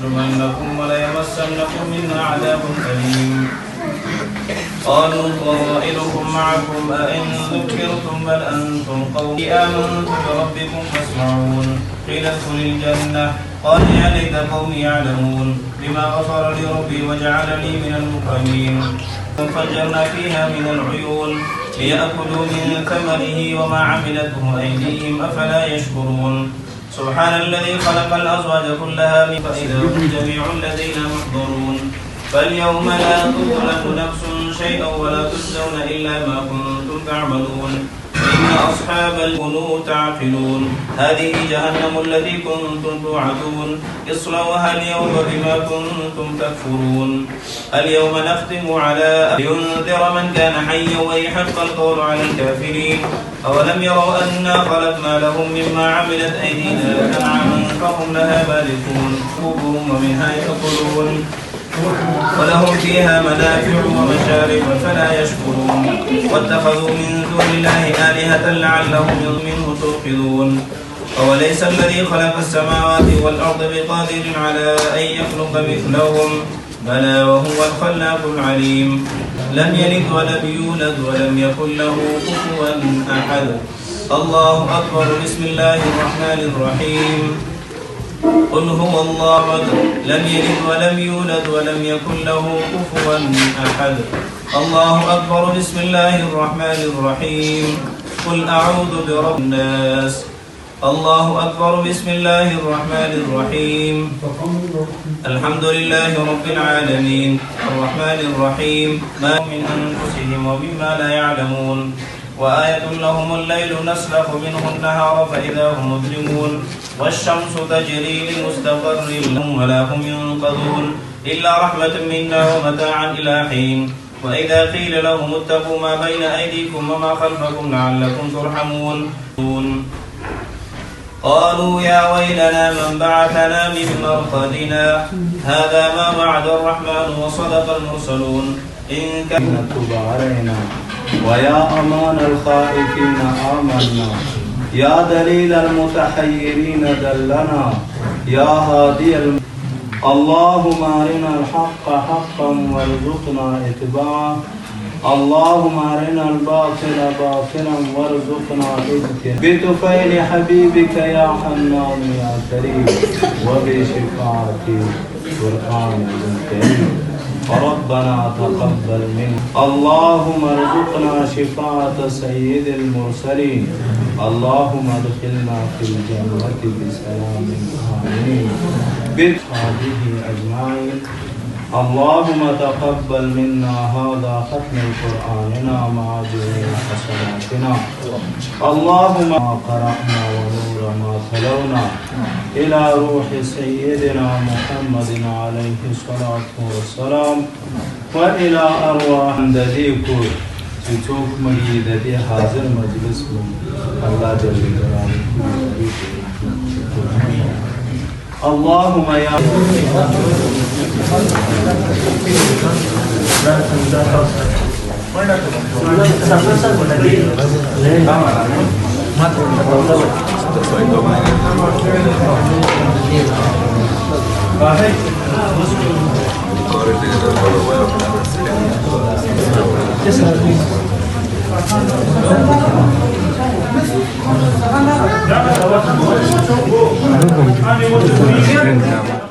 لنرجمنكم وليمسنكم منا عذاب أليم. قالوا طائركم معكم أئن ذكرتم بل أنتم قوم آمنتم بربكم فاسمعون. قيل ادخل الجنة قال يا ليت قومي يعلمون بما غفر لي ربي وجعلني من المكرمين. فجرنا فيها من العيون ليأكلوا من ثمره وما عملته أيديهم أفلا يشكرون. سبحان الذي خلق الأزواج كلها من فإذا هم جميع لدينا محضرون. فاليوم لا تظلم نفس شيئا ولا تجزون إلا ما كنتم تعملون. إن أصحاب البنوت عاقلون. هذه جهنم التي كنتم توعدون اصلوها اليوم بما كنتم تكفرون. اليوم نختم على لينذر من كان حيا ويحق القول على الكافرين. أولم يروا أنا خلقنا لهم مما عملت أيدينا أنعاما فهم لها مالكون ومنها يأكلون ولهم فيها منافع ومشارب فلا يشكرون. واتخذوا من دون الله آلهة لعلهم منه توقظون. أوليس الذي خلق السماوات والأرض بقادر على أن يخلق مثلهم بلى وهو الخلاق العليم. لم يلد ولم يولد ولم يكن له كفوا أحد. الله أكبر. بسم الله الرحمن الرحيم. قل هو الله أحد لم يلد ولم يولد ولم يكن له كفوا أحد. الله أكبر. بسم الله الرحمن الرحيم. قل أعوذ برب الناس. الله أكبر. بسم الله الرحمن الرحيم. الحمد لله رب العالمين الرحمن الرحيم ما من أنفسهم ومما لا يعلمون. وآية لهم الليل نسلخ منه النهار فإذا هم مظلمون. والشمس تجري لمستقر لهم ولا هم ينقذون إلا رحمة منا ومتاعا إلى حين. وإذا قيل لهم اتقوا ما بين أيديكم وما خلفكم لعلكم ترحمون قالوا يا ويلنا من بعثنا من مرقدنا هذا ما وعد الرحمن وصدق المرسلون. إن كان تب علينا ويا أمان الخائفين آمنا يا دليل المتحيرين دلنا يا هادي اللهم أرنا الحق حقا وارزقنا اتباعه. اللهم أرنا الباطل باطلا وارزقنا اجتنابه. بطفيل حبيبك يا حنان يا كريم وبشفاعة قرآن الكريم. ربنا تقبل منا. اللهم ارزقنا شفاعة سيد المرسلين. اللهم ادخلنا في الجنة بسلام آمين بصحبه أجمعين. اللهم تقبل منا هذا ختم قرآننا مع جميع حسناتنا. اللهم ما قرأنا ونور ما تلونا إلى روح سيدنا محمد عليه الصلاة والسلام وإلى أرواح ذكر ستوك مجيد في حاضر مجلس الله جل جلاله. اللهم يا Jangan